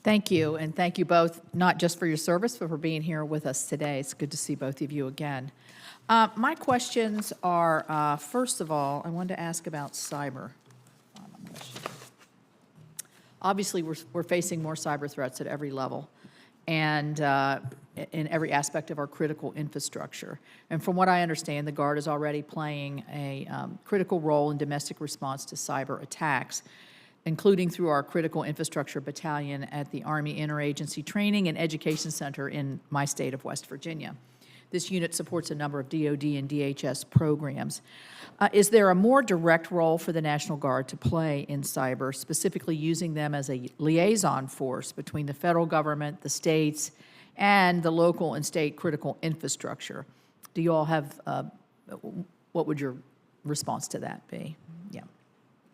Thank you, and thank you both, not just for your service, but for being here with us today. It's good to see both of you again. My questions are, first of all, I wanted to ask about cyber. Obviously, we're facing more cyber threats at every level and in every aspect of our critical infrastructure. And from what I understand, the Guard is already playing a critical role in domestic response to cyber attacks, including through our Critical Infrastructure Battalion at the Army Interagency Training and Education Center in my state of West Virginia. This unit supports a number of DoD and DHS programs. Is there a more direct role for the National Guard to play in cyber, specifically using them as a liaison force between the federal government, the states, and the local and state critical infrastructure? Do you all have, what would your response to that be? Yeah.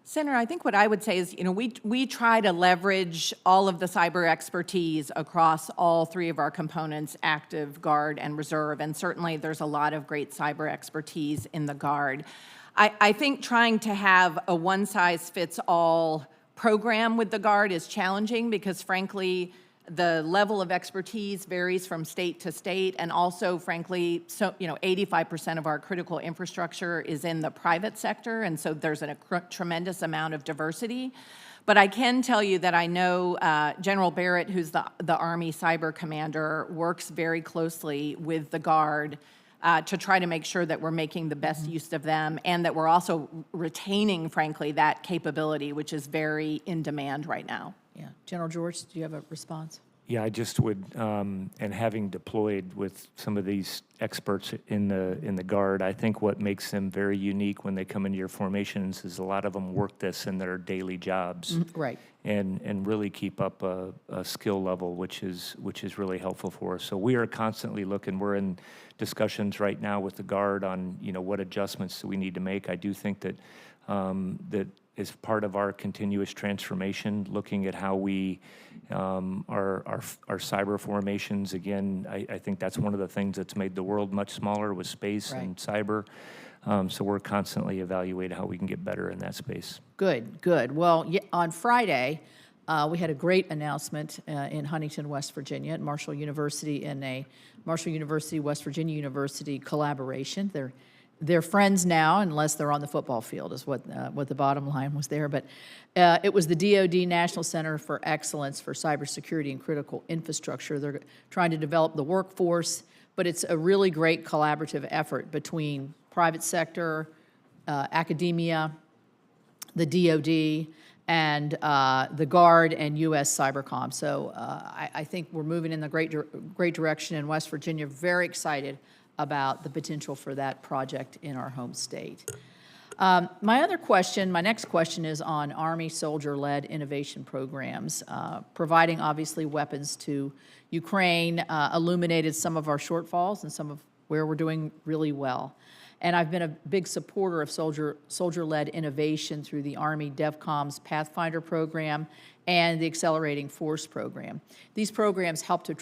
Senator, I think what I would say is, we try to leverage all of the cyber expertise across all three of our components, active, Guard, and reserve, and certainly there's a lot of great cyber expertise in the Guard. I think trying to have a one-size-fits-all program with the Guard is challenging because, frankly, the level of expertise varies from state to state, and also, frankly, 85% of our critical infrastructure is in the private sector, and so there's a tremendous amount of diversity. But I can tell you that I know General Barrett, who's the Army Cyber Commander, works very closely with the Guard to try to make sure that we're making the best use of them and that we're also retaining, frankly, that capability, which is very in demand right now. Yeah. General George, do you have a response? Yeah, I just would, and having deployed with some of these experts in the Guard, I think what makes them very unique when they come into your formations is a lot of them work this in their daily jobs, right, and really keep up a skill level, which is really helpful for us. So we are constantly looking. We're in discussions right now with the Guard on what adjustments we need to make. I do think that that is part of our continuous transformation, looking at how we our cyber formations. Again, I think that's one of the things that's made the world much smaller with space and cyber. So we're constantly evaluating how we can get better in that space. Good, good. Well, on Friday, we had a great announcement in Huntington, West Virginia, at Marshall University in a Marshall University, West Virginia University collaboration. They're friends now, unless they're on the football field, is what the bottom line was there. But it was the DoD National Center for Excellence for Cybersecurity and Critical Infrastructure. They're trying to develop the workforce, but it's a really great collaborative effort between private sector, academia, the DoD, and the Guard and U.S. Cybercom. So I think we're moving in the great direction in West Virginia. Very excited about the potential for that project in our home state. My next question is on Army soldier-led innovation programs. Providing, obviously, weapons to Ukraine illuminated some of our shortfalls and some of where we're doing really well. And I've been a big supporter of soldier-led innovation through the Army DevCom's Pathfinder program and the Accelerating Force program. These programs help to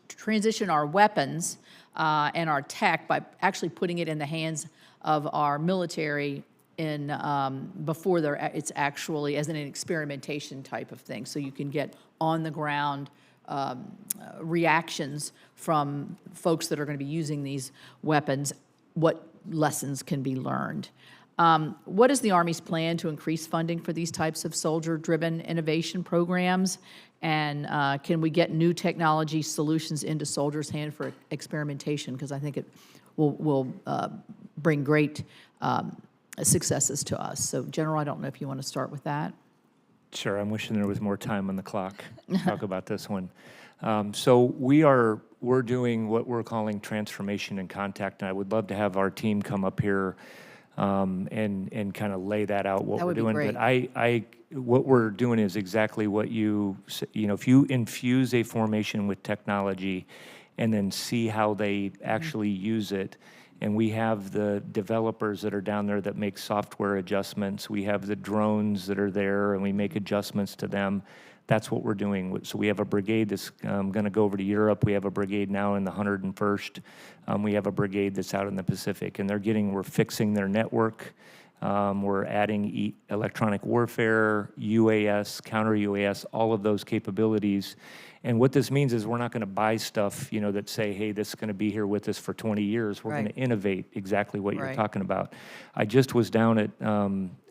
transition our weapons and our tech by actually putting it in the hands of our military before it's actually as an experimentation type of thing. So you can get on the ground reactions from folks that are going to be using these weapons, what lessons can be learned. What is the Army's plan to increase funding for these types of soldier-driven innovation programs? And can we get new technology solutions into soldiers' hands for experimentation? Because I think it will bring great successes to us. So, General, I don't know if you want to start with that. Sure. I'm wishing there was more time on the clock to talk about this one. So we're doing what we're calling transformation and contact, and I would love to have our team come up here and kind of lay that out, what we're doing. But what we're doing is exactly what if you infuse a formation with technology and then see how they actually use it. And we have the developers that are down there that make software adjustments. We have the drones that are there, and we make adjustments to them. That's what we're doing. So we have a brigade that's going to go over to Europe. We have a brigade now in the 101st. We have a brigade that's out in the Pacific, and we're fixing their network. We're adding electronic warfare, UAS, counter UAS, all of those capabilities. And what this means is we're not going to buy stuff, that say, hey, this is going to be here with us for 20 years. We're going Right. to innovate exactly what you're Right. talking about. I just was down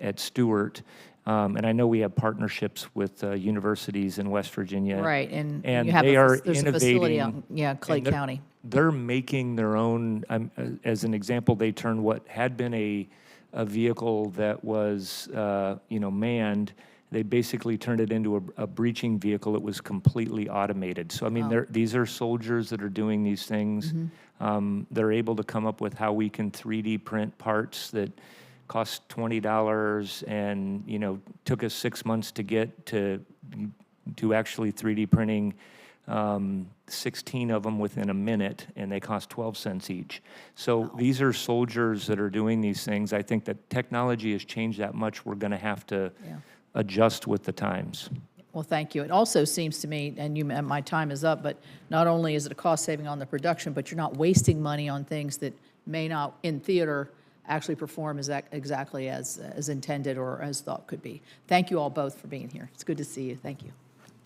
at Stewart, and I know we have partnerships with universities in West Virginia. Right, and And you have they are there's a facility out, innovating. Clay and they're- County. They're making their own, as an example, they turned what had been a vehicle that was, manned. They basically turned it into a breaching vehicle. It was completely automated. So, I mean, these are soldiers that are doing these things. They're able to come up with how we can 3D print parts that cost $20 and, took us 6 months to get to actually 3D printing 16 of them within a minute, and they cost 12 cents each. So these are soldiers that are doing these things. I think that technology has changed that much. We're going to have to adjust with the times. Well, thank you. It also seems to me, and my time is up, but not only is it a cost saving on the production, but you're not wasting money on things that may not, in theater, actually perform exactly as intended or as thought could be. Thank you all both for being here. It's good to see you. Thank you.